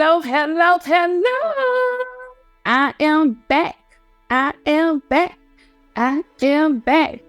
Hello, hello, hello. I am back. I am back. I am back.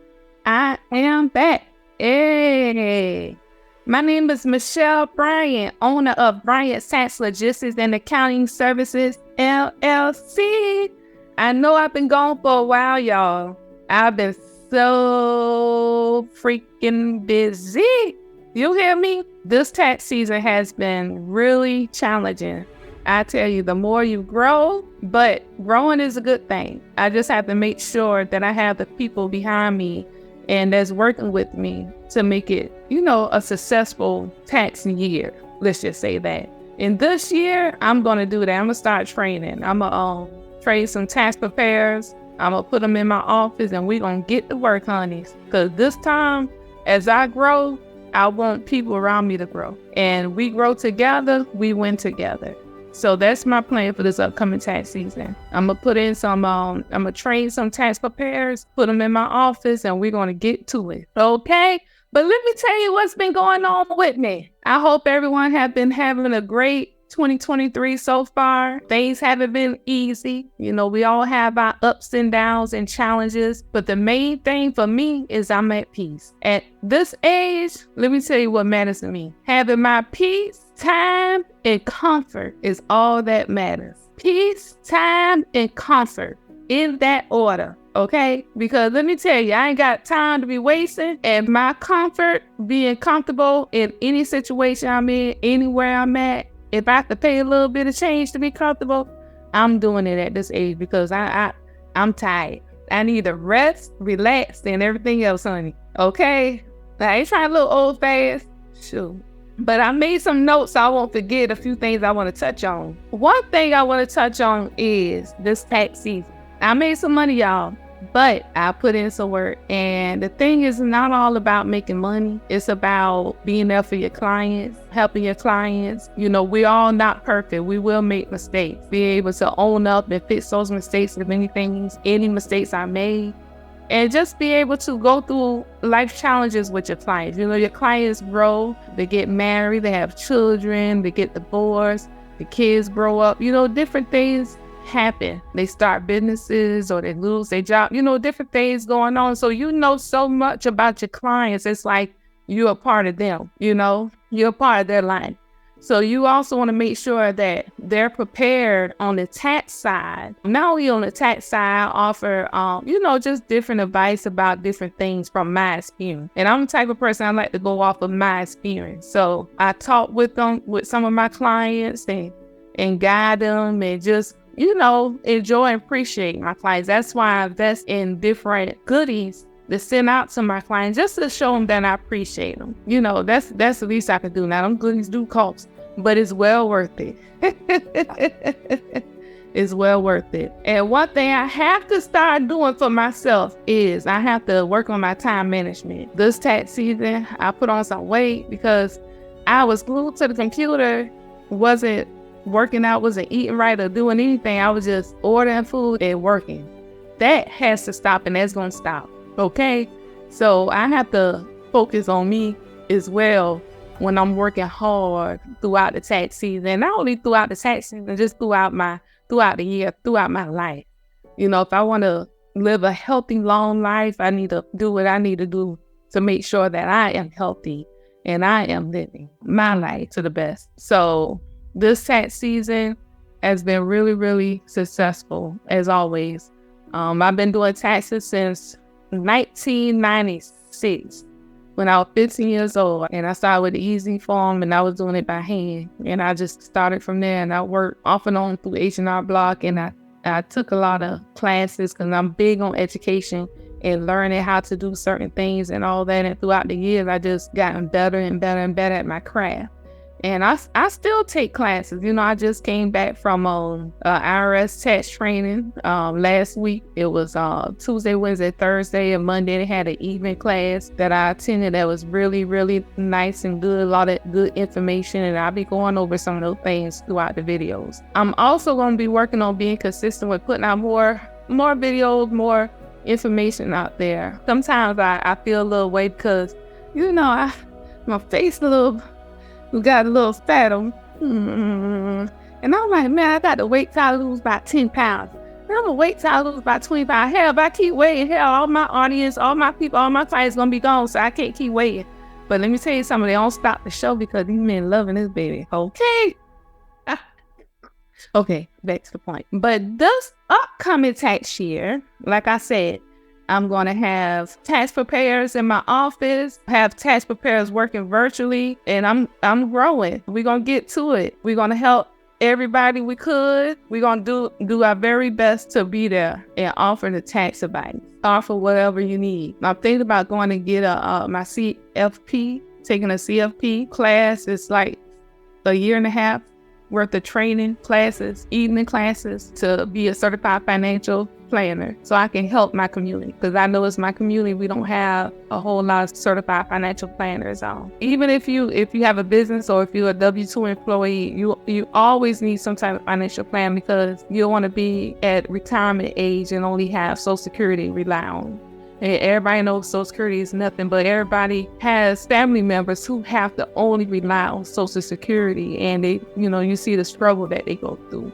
I am back. Hey. My name is Michelle Bryant, owner of Bryant Tax Logistics and Accounting Services, LLC. I know I've been gone for a while, y'all. I've been so freaking busy. You hear me? This tax season has been really challenging. I tell you, the more you grow, but growing is a good thing. I just have to make sure that I have the people behind me and that's working with me to make it, a successful tax year. Let's just say that. And this year, I'm going to do that. I'm going to start training. I'm going to train some tax preparers. I'm going to put them in my office and we're going to get to work, honeys. Because this time, as I grow, I want people around me to grow. And we grow together, we win together. So that's my plan for this upcoming tax season. I'm going to put in I'm going to train some tax preparers, put them in my office, and we're going to get to it. Okay? But let me tell you what's been going on with me. I hope everyone has been having a great 2023 so far. Things haven't been easy. We all have our ups and downs and challenges, but the main thing for me is I'm at peace. At this age, let me tell you what matters to me. Having my peace, time, and comfort is all that matters. Peace, time, and comfort in that order. Okay? Because let me tell you, I ain't got time to be wasting, and my comfort, being comfortable in any situation I'm in, anywhere I'm at. If I have to pay a little bit of change to be comfortable, I'm doing it at this age because I'm tired. I need to rest, relax, and everything else, honey. Okay? I ain't trying to look old fast. Sure. But I made some notes so I won't forget a few things I want to touch on. One thing I want to touch on is this tax season. I made some money, y'all, but I put in some work. And the thing is not all about making money. It's about being there for your clients, helping your clients. We're all not perfect. We will make mistakes. Be able to own up and fix those mistakes if any mistakes I made. And just be able to go through life challenges with your clients. Your clients grow, they get married, they have children, they get divorced, the kids grow up, different things happen. They start businesses or they lose their job, different things going on. So so much about your clients. It's like you're a part of them, you're a part of their life. So you also want to make sure that they're prepared on the tax side. Not only on the tax side, I offer, just different advice about different things from my experience. And I'm the type of person I like to go off of my experience. So I talk with some of my clients and guide them and just, enjoy and appreciate my clients. That's why I invest in different goodies to send out to my clients just to show them that I appreciate them. That's the least I can do. Now, them goodies do cost, but it's well worth it. It's well worth it. And one thing I have to start doing for myself is I have to work on my time management. This tax season, I put on some weight because I was glued to the computer, wasn't working out, wasn't eating right or doing anything. I was just ordering food and working. That has to stop, and that's going to stop. Okay? So I have to focus on me as well when I'm working hard throughout the tax season. Not only throughout the tax season, just throughout the year, throughout my life. If I want to live a healthy, long life, I need to do what I need to do to make sure that I am healthy and I am living my life to the best. So this tax season has been really, really successful, as always. I've been doing taxes since 1996 when I was 15 years old. And I started with the easy form and I was doing it by hand. And I just started from there and I worked off and on through H&R Block. And I took a lot of classes because I'm big on education and learning how to do certain things and all that. And throughout the years, I just gotten better and better and better at my craft. And I still take classes. I just came back from IRS tax training last week. It was Tuesday, Wednesday, Thursday, and Monday. They had an evening class that I attended that was really, really nice and good. A lot of good information. And I'll be going over some of those things throughout the videos. I'm also going to be working on being consistent with putting out more videos, more information out there. Sometimes I feel a little weight because, my face got a little fat on. And I'm like, man, I got to wait till I lose about 10 pounds. And I'm going to wait till I lose about 20 pounds. Hell, if I keep waiting, all my audience, all my people, all my clients going to be gone, so I can't keep waiting. But let me tell you something, they don't stop the show because these men loving this baby. Okay. Okay, back to the point. But this upcoming tax year, like I said, I'm going to have tax preparers in my office, have tax preparers working virtually, and I'm growing. We're going to get to it. We're going to help everybody we could. We're going to do our very best to be there and offer the tax advice, offer whatever you need. I'm thinking about going to get my CFP, taking a CFP class. It's like a year and a half worth of training classes, evening classes to be a certified financial planner so I can help my community, because I know it's my community, we don't have a whole lot of certified financial planners on. Even if you have a business or if you're a W-2 employee, you always need some type of financial plan, because you don't want to be at retirement age and only have Social Security rely on. And everybody knows Social Security is nothing, but everybody has family members who have to only rely on Social Security, and they, you see the struggle that they go through.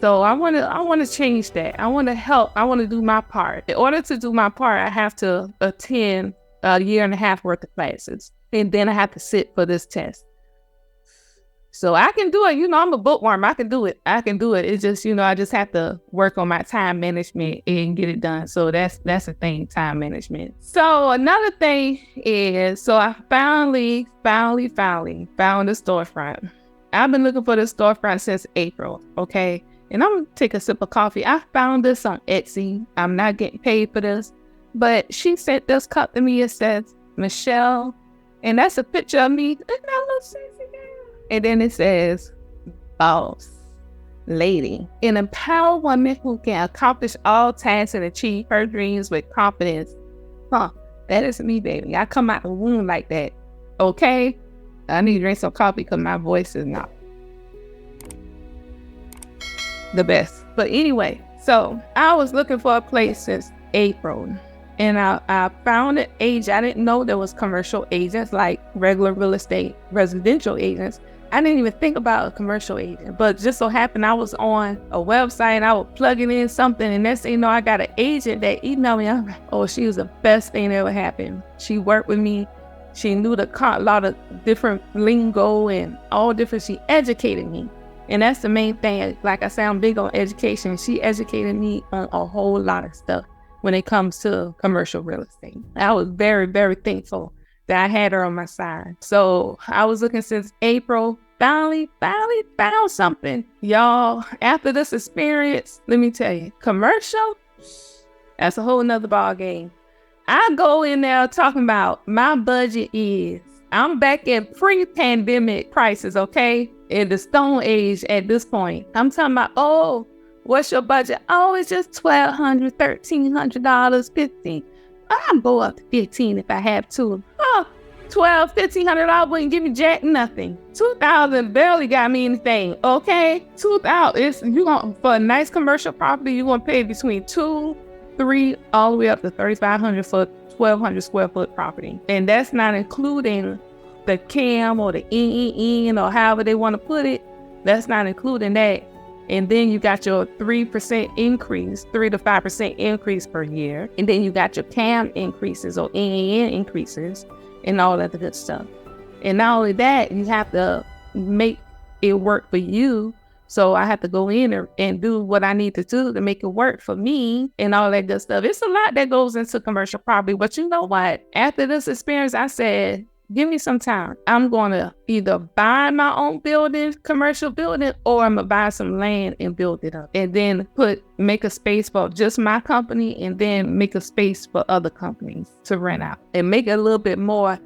So I want to change that. I want to help. I want to do my part. In order to do my part, I have to attend a year and a half worth of classes, and then I have to sit for this test. So I can do it. I'm a bookworm. I can do it. It's just, I just have to work on my time management and get it done. So that's the thing, time management. So another thing is, I finally found the storefront. I've been looking for the storefront since April, okay? And I'm going to take a sip of coffee. I found this on Etsy. I'm not getting paid for this. But she sent this cup to me. It says, Michelle. And that's a picture of me. Isn't that a little sexy girl? And then it says, boss lady, an empowered woman who can accomplish all tasks and achieve her dreams with confidence. That is me, baby. I come out the womb like that. Okay? I need to drink some coffee because my voice is not the best. But anyway, so I was looking for a place since April. And I found an agent. I didn't know there was commercial agents like regular real estate, residential agents. I didn't even think about a commercial agent, but just so happened I was on a website and I was plugging in something, and next thing you know, I got an agent that emailed me. I'm like, oh, she was the best thing that ever happened. She worked with me. She knew a lot of different lingo and all different. She educated me. And that's the main thing. Like I said, I'm big on education. She educated me on a whole lot of stuff when it comes to commercial real estate. I was very, very thankful that I had her on my side. So I was looking since April, finally found something. Y'all, after this experience, let me tell you, commercial, that's a whole nother ball game. I go in there talking about my budget is, I'm back in pre-pandemic prices, okay? In the Stone Age at this point. I'm talking about, oh, what's your budget? Oh, it's just $1,200, $1,300, $1,500. I'll go up to $1,500 if I have to. Oh, $1,200, $1,500 wouldn't give me jack nothing. $2,000 barely got me anything, okay? $2,000, for a nice commercial property, you're gonna pay between $2,000, $3,000, all the way up to $3,500 for a 1,200 square foot property. And that's not including the CAM or the NEN or however they want to put it. That's not including that. And then you got your 3% increase, 3 to 5% increase per year. And then you got your CAM increases or NEN increases and all that good stuff. And not only that, you have to make it work for you. So I have to go in and do what I need to do to make it work for me and all that good stuff. It's a lot that goes into commercial property. But you know what? After this experience, I said, give me some time. I'm going to either buy my own building, commercial building, or I'm going to buy some land and build it up. And then make a space for just my company, and then make a space for other companies to rent out. And make it a little bit more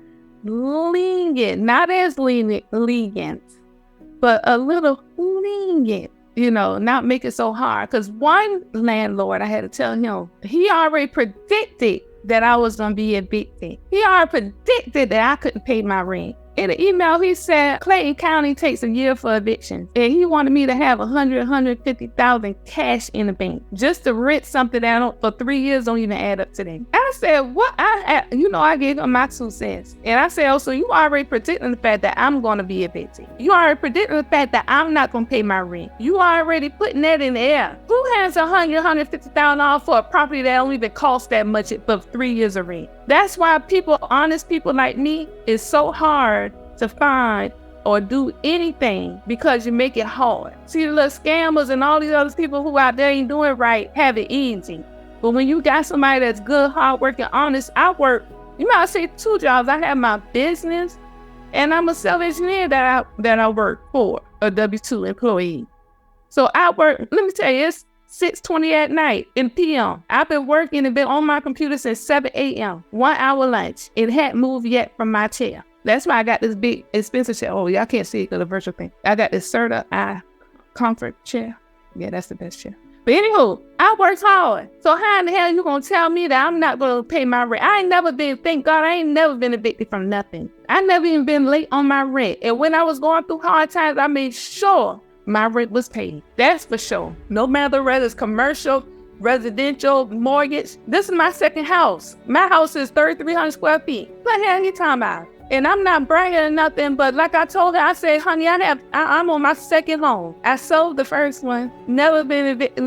lenient, not as lenient, but a little lenient. Not make it so hard. Because one landlord, I had to tell him, he already predicted that I was going to be evicted. He already predicted that I couldn't pay my rent. In the email, he said Clayton County takes a year for eviction, and he wanted me to have $150,000 cash in the bank just to rent something that for 3 years don't even add up to that. I said, what? I gave him my 2 cents. And I said, oh, so you already predicting the fact that I'm going to be evicted. You already predicting the fact that I'm not going to pay my rent. You already putting that in the air. Who has $150,000 for a property that don't even cost that much for 3 years of rent? That's why honest people like me, it's so hard to find or do anything because you make it hard. See, the little scammers and all these other people who out there ain't doing right have it easy. But when you got somebody that's good, hardworking, honest, I say 2 jobs. I have my business and I'm a self-engineer that I work for, a W-2 employee. So I work, let me tell you, it's 6:20 at night in PM. I've been working and been on my computer since 7 a.m. 1 hour lunch. It hadn't moved yet from my chair. That's why I got this big expensive chair. Oh, y'all can't see it because of the virtual thing. I got this Serta comfort chair. Yeah, that's the best chair. But anywho, I worked hard. So how in the hell you gonna tell me that I'm not gonna pay my rent? Thank God, I ain't never been evicted from nothing. I never even been late on my rent. And when I was going through hard times, I made sure my rent was paid. That's for sure. No matter whether it's commercial, residential, mortgage. This is my second house. My house is 3,300 square feet. What the hell are you talking about? And I'm not bragging or nothing, but like I told her, I said, honey, I'm on my second home. I sold the first one. Never been evicted.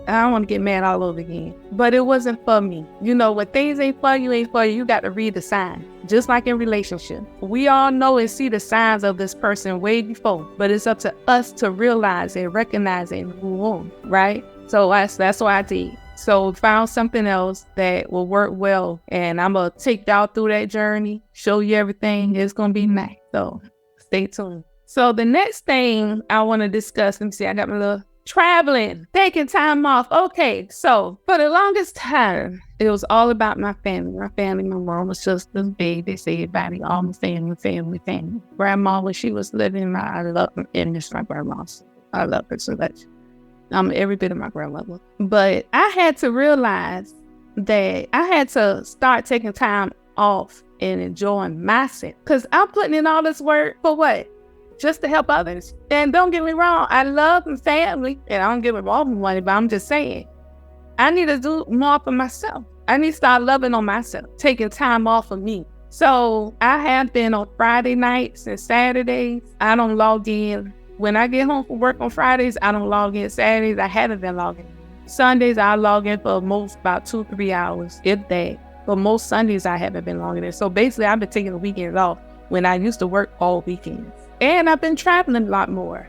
I don't want to get mad all over again. But it wasn't for me. You know, when things ain't for you, you got to read the signs. Just like in relationship. We all know and see the signs of this person way before. But it's up to us to realize and recognize it and move on, right? So that's what I did. So found something else that will work well. And I'm going to take y'all through that journey, show you everything. It's going to be nice. So stay tuned. So the next thing I want to discuss, let me see, I got my little traveling, taking time off. Okay, so for the longest time, it was all about my family. My mom was just this big. They say everybody, all my family. Grandma, when she was living, I love her. And it's my grandma. I love her so much. I'm every bit of my grandmother. But I had to realize that I had to start taking time off and enjoying myself. Because I'm putting in all this work for what? Just to help others. And don't get me wrong, I love my family. And I don't give them all the money, but I'm just saying, I need to do more for myself. I need to start loving on myself, taking time off of me. So I have been on Friday nights and Saturdays. I don't log in. When I get home from work on Fridays, I don't log in. Saturdays, I haven't been logging in. Sundays, I log in for about 2-3 hours, if that. But most Sundays, I haven't been logging in. So basically, I've been taking the weekends off when I used to work all weekends. And I've been traveling a lot more.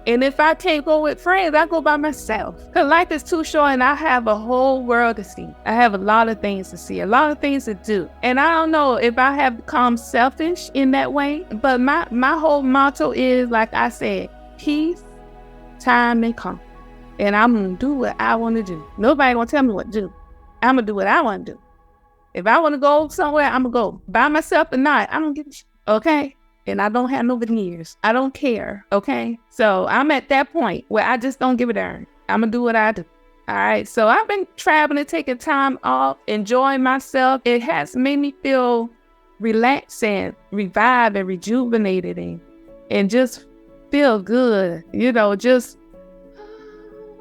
And if I can't go with friends, I go by myself. Because life is too short and I have a whole world to see. I have a lot of things to see, a lot of things to do. And I don't know if I have become selfish in that way. But my whole motto is, like I said, peace, time, and comfort. And I'm going to do what I want to do. Nobody going to tell me what to do. I'm going to do what I want to do. If I want to go somewhere, I'm going to go. By myself or not, I don't give a shit. Okay? And I don't have no veneers. I don't care. Okay? So I'm at that point where I just don't give a darn. I'm going to do what I do. All right? So I've been traveling, taking time off, enjoying myself. It has made me feel relaxed and revived and rejuvenated and just feel good. You know,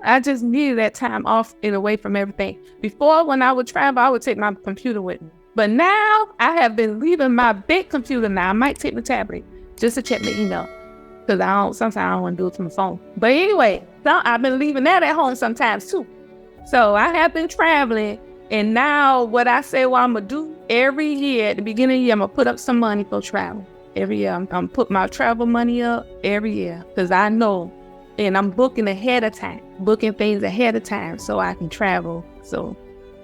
I just needed that time off and away from everything. Before, when I would travel, I would take my computer with me. But now I have been leaving my big computer now. I might take the tablet just to check my email. Because sometimes I don't want to do it from the phone. But anyway, I've been leaving that at home sometimes too. So I have been traveling. And now what I say I'm going to do every year, at the beginning of the year, I'm going to put up some money for travel. Every year, I'm going to put my travel money up every year. Because I know, and I'm booking things ahead of time so I can travel. So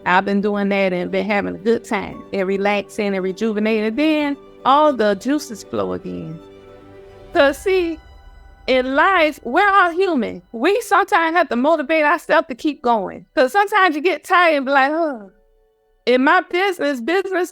I've been doing that and been having a good time and relaxing and rejuvenating. And then all the juices flow again. Because see, in life, we're all human. We sometimes have to motivate ourselves to keep going. Because sometimes you get tired and be like, oh. In my business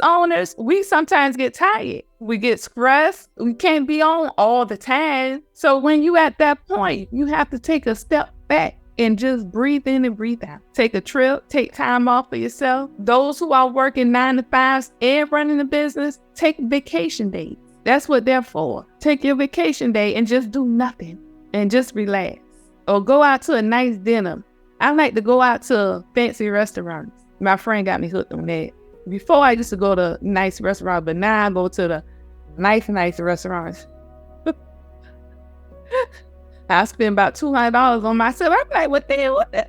owners, we sometimes get tired. We get stressed. We can't be on all the time. So when you at that point, you have to take a step back and just breathe in and breathe out. Take a trip, take time off for yourself. Those who are working 9 to 5 and running a business, take vacation days. That's what they're for. Take your vacation day and just do nothing and just relax. Or go out to a nice dinner. I like to go out to fancy restaurants. My friend got me hooked on that. Before I used to go to nice restaurants, but now I go to the nice restaurants. I spend about $200 on myself. I'm like, what the hell? What the?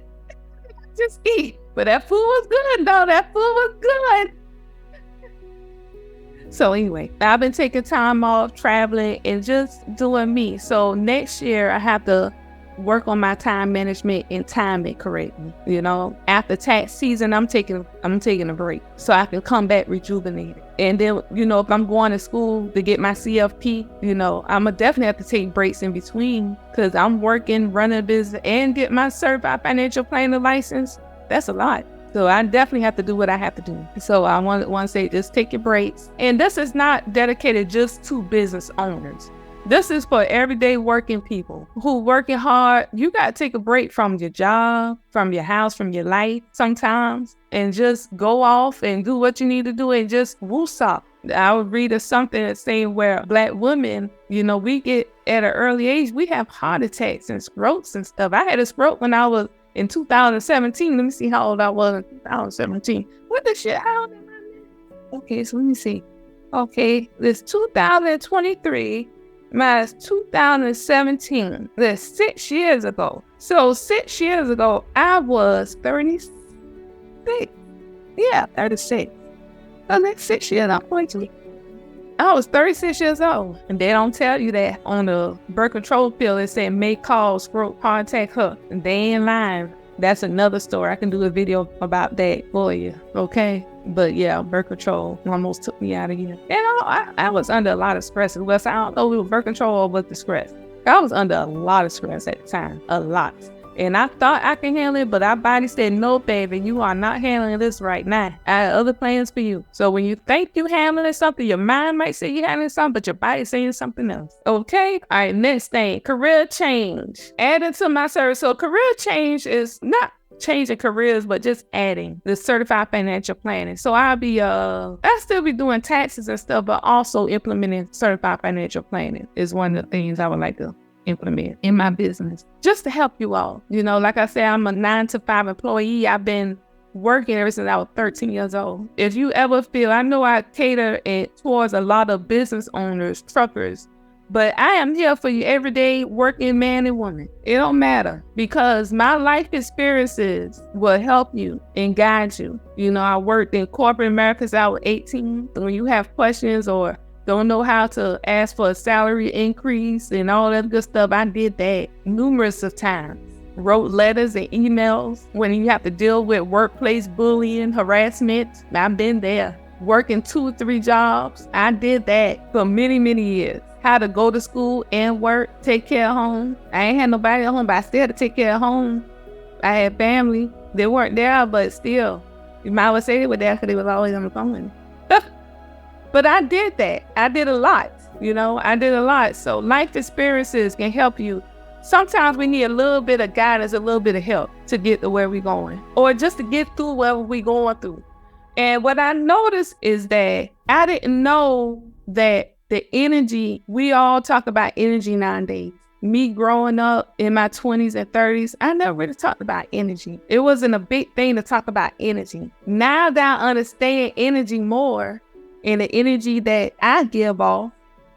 Just eat. But that food was good, though. That food was good. So anyway, I've been taking time off, traveling, and just doing me. So next year, I have to work on my time management and time it correctly. You know, after tax season, I'm taking a break so I can come back rejuvenated. And then, you know, if I'm going to school to get my CFP, you know, I'm gonna definitely have to take breaks in between because I'm working, running a business, and get my certified financial planner license. That's a lot. So I definitely have to do what I have to do. So I want to say, just take your breaks. And this is not dedicated just to business owners. This is for everyday working people who working hard. You got to take a break from your job, from your house, from your life sometimes, and just go off and do what you need to do and just woosah. I was reading something that's saying where Black women, you know, we get at an early age, we have heart attacks and strokes and stuff. I had a stroke when I was in 2017. Let me see how old I was in 2017. What the shit? How old am I now? Okay, so let me see. Okay, this 2023 minus 2017. That's 6 years ago. So 6 years ago, I was 36. Yeah, 36. The next 6 years, I'm 20. I was 36 years old. And they don't tell you that on the birth control pill. It said may cause stroke, heart attack, her. And they ain't lying. That's another story. I can do a video about that for you. Okay? But yeah, birth control almost took me out of here. And I was under a lot of stress. Well, so I don't know if it was birth control or was the stress. I was under a lot of stress at the time. A lot. And I thought I can handle it, but our body said, no, baby, you are not handling this right now. I have other plans for you. So when you think you're handling something, your mind might say you're handling something, but your body's saying something else. Okay? All right, next thing, career change. Adding to my service. So career change is not changing careers, but just adding the certified financial planning. So I'll still be doing taxes and stuff, but also implementing certified financial planning is one of the things I would like to implement in my business, just to help you all. You know, like I said, I'm a 9-to-5 employee. I've been working ever since I was 13 years old. If you ever feel, I know I cater it towards a lot of business owners, truckers, but I am here for you every day, working man and woman. It don't matter, because my life experiences will help you and guide you. You know, I worked in corporate America since I was 18. When you have questions or don't know how to ask for a salary increase and all that good stuff, I did that numerous of times. Wrote letters and emails when you have to deal with workplace bullying, harassment. I've been there. Working 2 or 3 jobs. I did that for many, many years. How to go to school and work, take care of home. I ain't had nobody at home, but I still had to take care of home. I had family. They weren't there, but still. You might well say they were there because they was always on the phone. But I did that. I did a lot, you know, I did a lot. So life experiences can help you. Sometimes we need a little bit of guidance, a little bit of help to get to where we're going, or just to get through whatever we're going through. And what I noticed is that I didn't know that the energy, we all talk about energy nowadays. Me growing up in my 20s and 30s, I never really talked about energy. It wasn't a big thing to talk about energy. Now that I understand energy more, and the energy that I give off,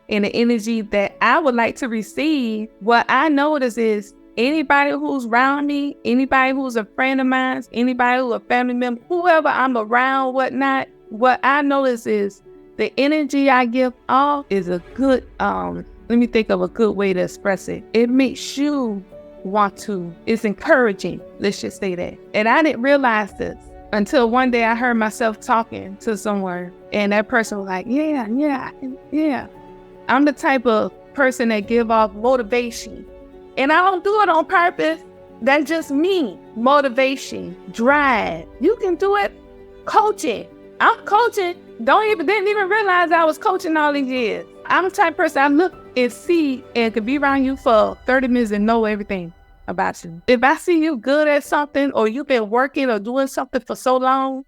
and the energy that I would like to receive, what I notice is anybody who's around me, anybody who's a friend of mine, anybody who's a family member, whoever I'm around, whatnot, what I notice is the energy I give off is a good, let me think of a good way to express it. It makes you want to, it's encouraging, let's just say that. And I didn't realize this until one day I heard myself talking to someone, and that person was like, yeah. I'm the type of person that give off motivation. And I don't do it on purpose. That's just me. Motivation, drive. You can do it. Coaching. I'm coaching. Didn't even realize I was coaching all these years. I'm the type of person I look and see and could be around you for 30 minutes and know everything about you. If I see you good at something, or you've been working or doing something for so long,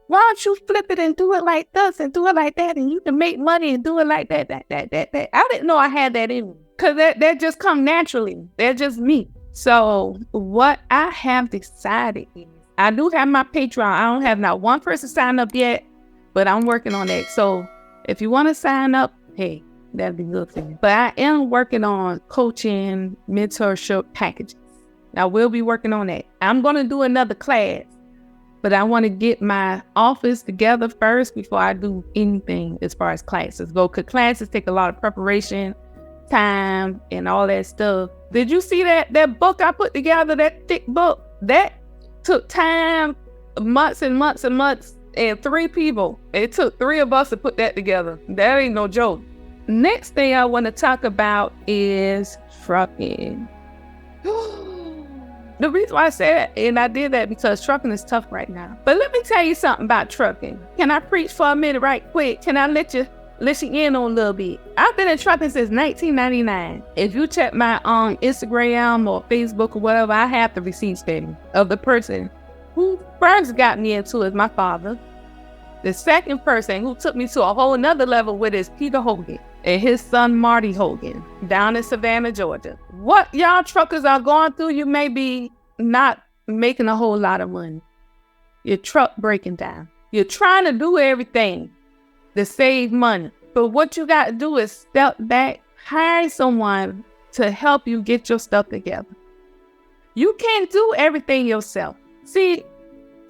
Why don't you flip it and do it like this and do it like that, and you can make money and do it like that. I didn't know I had that in me, because that just come naturally. They're just me. So what I have decided is, I do have my Patreon. I don't have not one person signed up yet, but I'm working on that. So if you want to sign up, hey, that'd be good for you. But I am working on coaching, mentorship packages. I will be working on that. I'm going to do another class, but I want to get my office together first before I do anything as far as classes go. Because classes take a lot of preparation, time, and all that stuff. Did you see that book I put together, that thick book? That took time, months and months and months, and 3 people. It took 3 of us to put that together. That ain't no joke. Next thing I want to talk about is trucking. The reason why I said that, and I did that because trucking is tough right now. But let me tell you something about trucking. Can I preach for a minute right quick? Can I let you in on a little bit? I've been in trucking since 1999. If you check my Instagram or Facebook or whatever, I have the receipts baby of the person who first got me into it, my father. The second person who took me to a whole nother level with is Peter Hogan and his son Marty Hogan down in Savannah, Georgia. What y'all truckers are going through, you may be not making a whole lot of money. Your truck breaking down. You're trying to do everything to save money. But what you got to do is step back, hire someone to help you get your stuff together. You can't do everything yourself. See,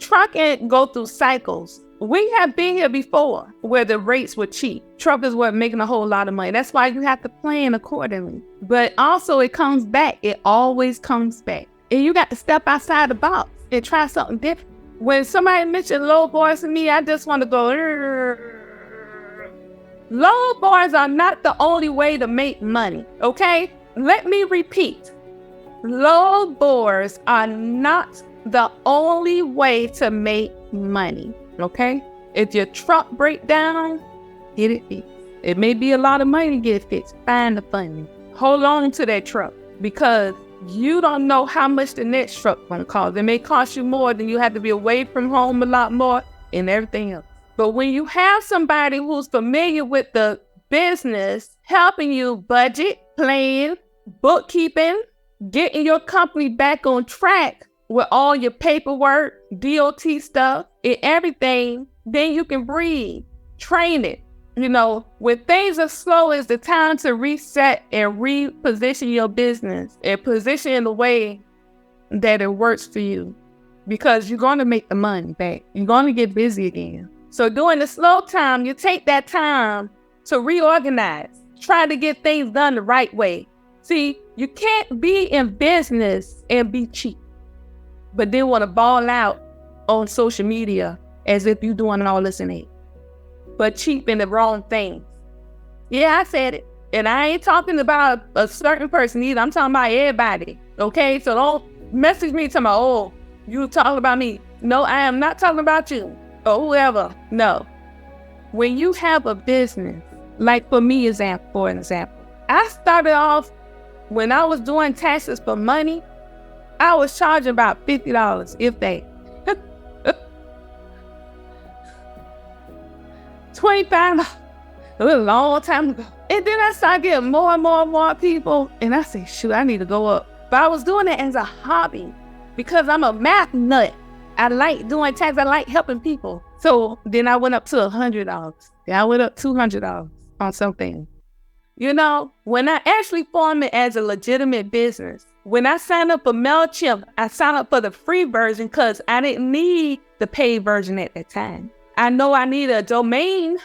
trucking go through cycles. We have been here before where the rates were cheap. Truckers weren't making a whole lot of money. That's why you have to plan accordingly. But also it comes back. It always comes back. And you got to step outside the box and try something different. When somebody mentioned low bars to me, I just want to go, low bars are not the only way to make money, okay? Let me repeat. Low bars are not the only way to make money. Okay? If your truck break down, get it fixed. It may be a lot of money to get it fixed. Find the funding. Hold on to that truck because you don't know how much the next truck gonna cost. It may cost you more, then you have to be away from home a lot more and everything else. But when you have somebody who's familiar with the business, helping you budget, plan, bookkeeping, getting your company back on track with all your paperwork, DOT stuff, and everything, then you can breathe, train it. You know, when things are slow, it's the time to reset and reposition your business and position in the way that it works for you because you're going to make the money back. You're going to get busy again. So during the slow time, you take that time to reorganize, try to get things done the right way. See, you can't be in business and be cheap, but then want to ball out on social media as if you're doing all this and that, but cheap in the wrong things. Yeah, I said it. And I ain't talking about a certain person either. I'm talking about everybody. Okay? So don't message me talking about, oh, you talking about me. No, I am not talking about you or whoever. No. When you have a business, like for me, for an example, I started off when I was doing taxes for money, I was charging about $50, if that. $25. It was a long time ago. And then I started getting more and more people. And I said, shoot, I need to go up. But I was doing it as a hobby because I'm a math nut. I like doing tax. I like helping people. So then I went up to $100. Then I went up $200 on something. You know, when I actually formed it as a legitimate business, when I signed up for MailChimp, I signed up for the free version because I didn't need the paid version at that time. I know I need a domain.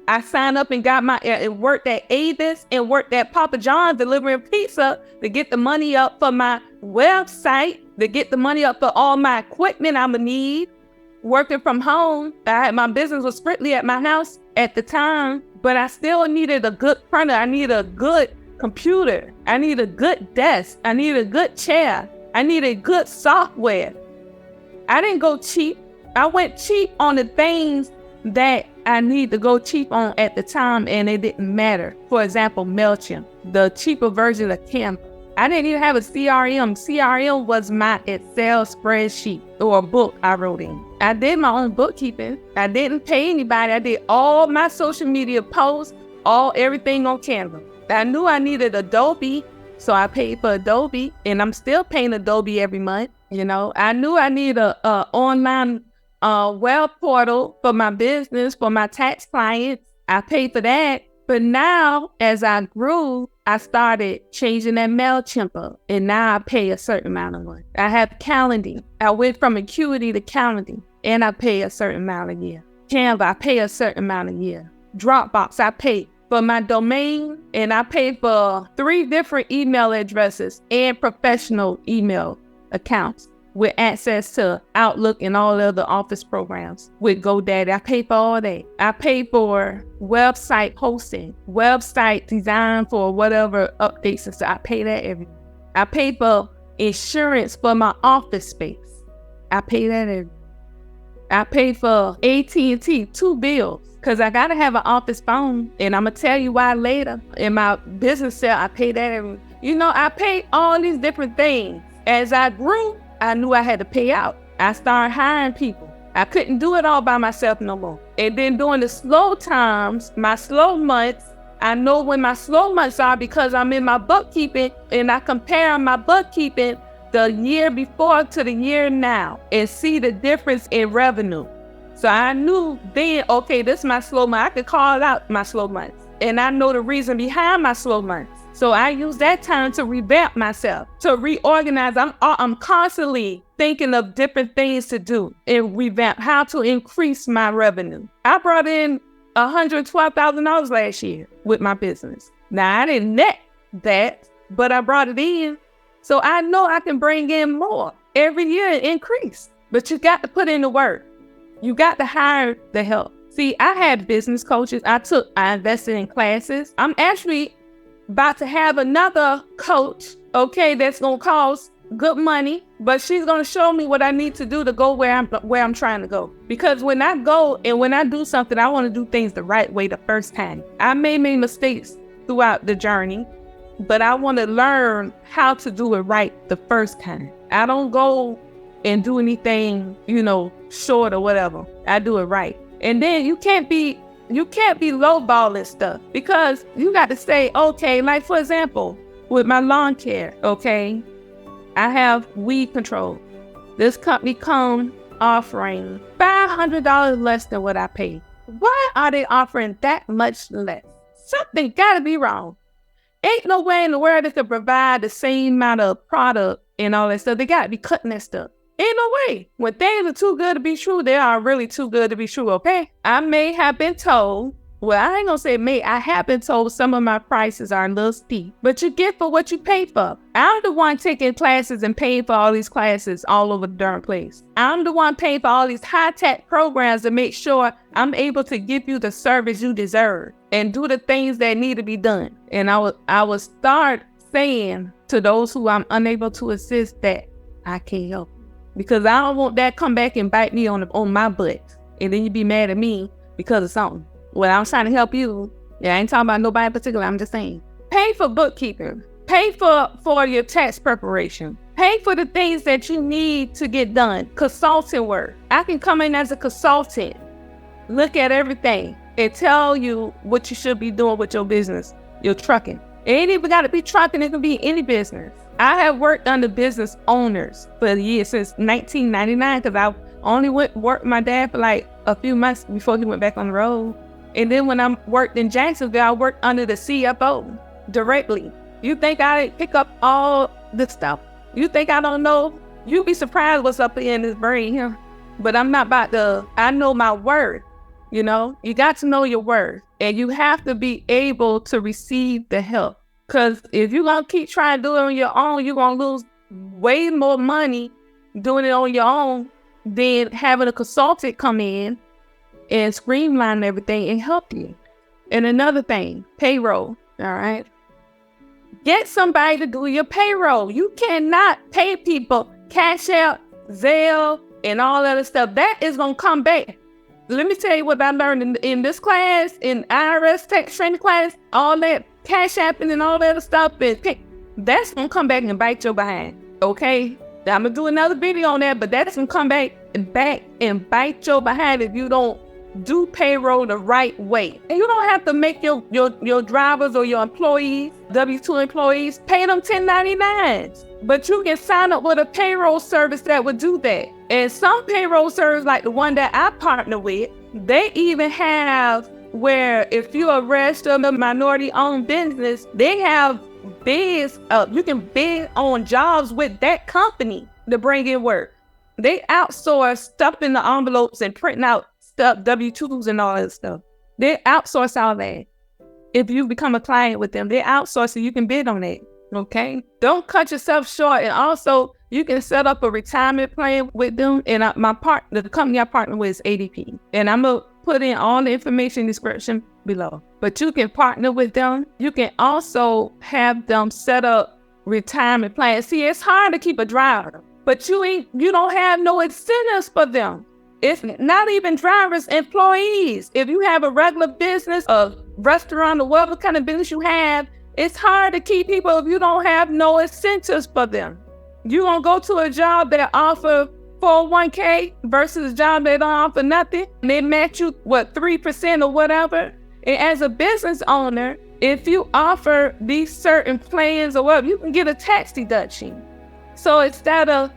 I signed up and got and worked at Avis and worked at Papa John's delivering pizza to get the money up for my website, to get the money up for all my equipment I'm gonna need. Working from home, my business was strictly at my house at the time, but I still needed a good printer. I needed a good computer. I need a good desk. I need a good chair. I need a good software. I didn't go cheap. I went cheap on the things that I need to go cheap on at the time, and it didn't matter. For example, MailChimp, the cheaper version of Canva. I didn't even have a CRM. CRM was my Excel spreadsheet or a book I wrote in. I did my own bookkeeping. I didn't pay anybody. I did all my social media posts, everything on Canva. I knew I needed Adobe, so I paid for Adobe, and I'm still paying Adobe every month. I knew I needed a online web portal for my business, for my tax clients. I paid for that. But now, as I grew, I started changing that MailChimp up, and now I pay a certain amount of money. I have Calendly. I went from Acuity to Calendly, and I pay a certain amount a year. Canva, I pay a certain amount a year. Dropbox, I pay for my domain, and I pay for 3 different email addresses and professional email accounts with access to Outlook and all other office programs with GoDaddy. I pay for all that. I pay for website hosting, website design for whatever updates and stuff. I pay that every month. I pay for insurance for my office space. I pay that every month. I pay for AT&T, 2 bills, because I got to have an office phone, and I'm going to tell you why later. In my business cell, I pay that every month. I paid all these different things. As I grew, I knew I had to pay out. I started hiring people. I couldn't do it all by myself no more. And then during the slow times, my slow months, I know when my slow months are because I'm in my bookkeeping, and I compare my bookkeeping the year before to the year now and see the difference in revenue. So I knew then, okay, this is my slow month. I could call out my slow months, and I know the reason behind my slow months. So I use that time to revamp myself, to reorganize. I'm constantly thinking of different things to do and revamp how to increase my revenue. I brought in $112,000 last year with my business. Now I didn't net that, but I brought it in. So I know I can bring in more every year and increase. But you got to put in the work. You got to hire the help. See, I had business coaches. I invested in classes. I'm actually about to have another coach, okay, that's going to cost good money, but she's going to show me what I need to do to go where I'm trying to go. Because when I go and when I do something, I want to do things the right way the first time. I may make mistakes throughout the journey, but I want to learn how to do it right the first time. I don't go and do anything, short or whatever. I do it right. And then you can't be lowballing stuff, because you got to say, okay, like for example, with my lawn care, okay, I have weed control. This company come offering $500 less than what I paid. Why are they offering that much less? Something gotta be wrong. Ain't no way in the world they could provide the same amount of product and all that stuff. They gotta be cutting that stuff. Ain't no way. When things are too good to be true, they are really too good to be true, okay? I may have been told, well, I ain't gonna say may, I have been told some of my prices are a little steep, but you get for what you pay for. I'm the one taking classes and paying for all these classes all over the darn place. I'm the one paying for all these high-tech programs to make sure I'm able to give you the service you deserve and do the things that need to be done. And I will start saying to those who I'm unable to assist that I can't help. Because I don't want that come back and bite me on my butt. And then you be mad at me because of something. Well, I'm trying to help you. Yeah, I ain't talking about nobody in particular. I'm just saying. Pay for bookkeeping. Pay for your tax preparation. Pay for the things that you need to get done. Consulting work. I can come in as a consultant, look at everything, and tell you what you should be doing with your business, your trucking. It ain't even got to be trucking. It can be any business. I have worked under business owners for years, since 1999, because I only worked with my dad for like a few months before he went back on the road. And then when I worked in Jacksonville, I worked under the CFO directly. You think I pick up all this stuff? You think I don't know? You'd be surprised what's up in his brain here. But I'm not about to, I know my worth. You got to know your worth, and you have to be able to receive the help. Because if you're going to keep trying to do it on your own, you're going to lose way more money doing it on your own than having a consultant come in and streamline everything and help you. And another thing, payroll, all right? Get somebody to do your payroll. You cannot pay people Cash App, Zelle, and all that other stuff. That is going to come back. Let me tell you what I learned in this class, in IRS tax training class, all that Cash App and all that other stuff. that's going to come back and bite your behind. Okay? Now, I'm going to do another video on that, but that's going to come back and bite your behind if you don't do payroll the right way. And you don't have to make your drivers or your employees, W-2 employees, pay them 1099s. But you can sign up with a payroll service that would do that. And some payroll service, like the one that I partner with, they even have where if you're a registered minority-owned business, they have bids. You can bid on jobs with that company to bring in work. They outsource stuff in the envelopes and printing out stuff, W-2s and all that stuff. They outsource all that. If you become a client with them, they outsource so you can bid on that. Okay? Don't cut yourself short. And also, you can set up a retirement plan with them. And the company I partner with is ADP. And I'm going to put in all the information description below. But you can partner with them. You can also have them set up retirement plans. See, it's hard to keep a driver, but you don't have no incentives for them. It's not even drivers, employees. If you have a regular business, a restaurant, or whatever kind of business you have, it's hard to keep people if you don't have no incentives for them. You're going to go to a job that offer 401k versus a job that don't offer nothing. And they match you, 3% or whatever. And as a business owner, if you offer these certain plans or whatever, you can get a tax deduction. So instead of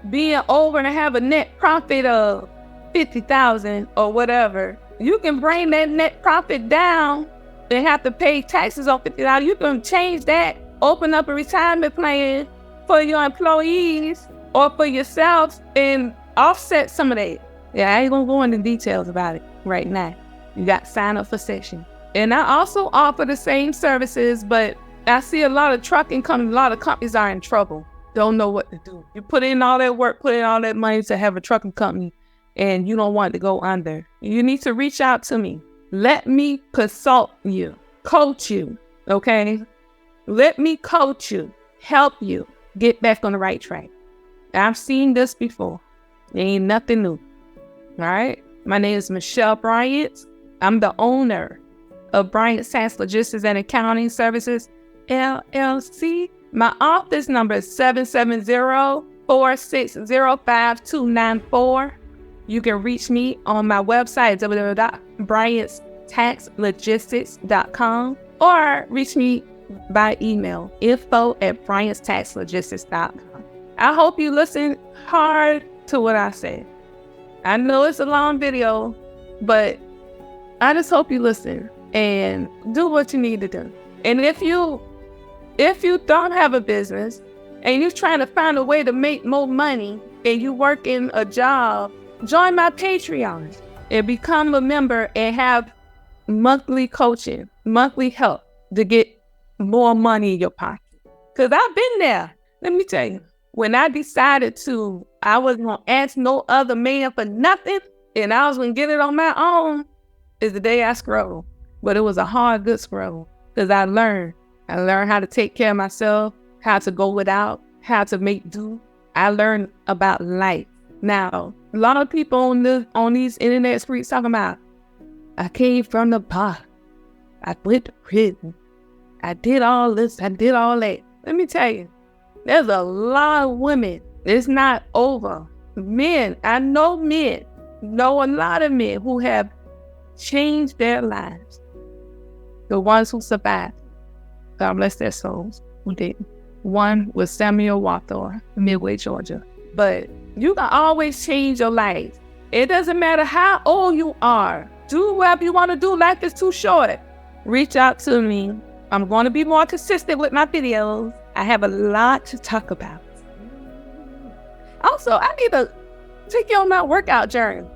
being over and have a net profit of $50,000 or whatever, you can bring that net profit down and have to pay taxes on $50,000. You can change that, open up a retirement plan for your employees or for yourself and offset some of that. Yeah, I ain't gonna go into details about it right now. You got to sign up for session. And I also offer the same services, but I see a lot of trucking companies, a lot of companies are in trouble. Don't know what to do. You put in all that work, put in all that money to have a trucking company, and you don't want to go under. You need to reach out to me. Let me consult you, coach you, okay? Let me coach you, help you get back on the right track. I've seen this before. It ain't nothing new, all right? My name is Michelle Bryant. I'm the owner of Bryant Tax Logistics and Accounting Services, LLC. My office number is 770-460-5294. You can reach me on my website, www.bryantstaxlogistics.com, or reach me by email, info@bryantstaxlogistics.com. I hope you listen hard to what I said. I know it's a long video, but I just hope you listen and do what you need to do. And if you don't have a business and you're trying to find a way to make more money and you work in a job, join my Patreon and become a member and have monthly coaching, monthly help to get more money in your pocket. Because I've been there. Let me tell you, when I decided I wasn't going to ask no other man for nothing and I was going to get it on my own, is the day I struggled. But it was a hard, good struggle because I learned how to take care of myself, how to go without, how to make do. I learned about life. Now, a lot of people on these internet streets talking about, I came from the bottom. I went to prison. I did all this. I did all that. Let me tell you, there's a lot of women. It's not over. Men, I know a lot of men who have changed their lives. The ones who survived. God bless their souls who didn't. One was Samuel Wathor, Midway, Georgia. But you can always change your life. It doesn't matter how old you are. Do whatever you want to do. Life is too short. Reach out to me. I'm going to be more consistent with my videos. I have a lot to talk about. Also, I need to take you on my workout journey.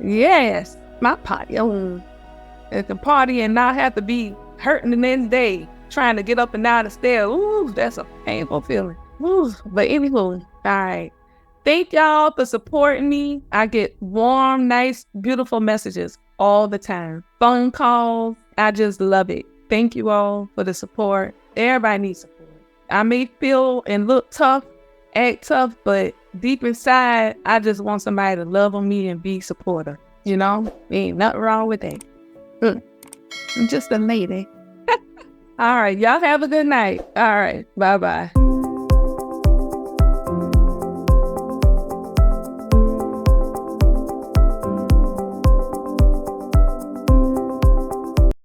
Yes, my party. It can party and not have to be hurting the next day trying to get up and down the stairs. Ooh, that's a painful feeling. Ooh, but anywho, all right. Thank y'all for supporting me. I get warm, nice, beautiful messages all the time. Phone calls. I just love it. Thank you all for the support. Everybody needs support. I may feel and look tough, act tough, but deep inside, I just want somebody to love on me and be supportive. You know, ain't nothing wrong with that. I'm just a lady. All right. Y'all have a good night. All right. Bye-bye.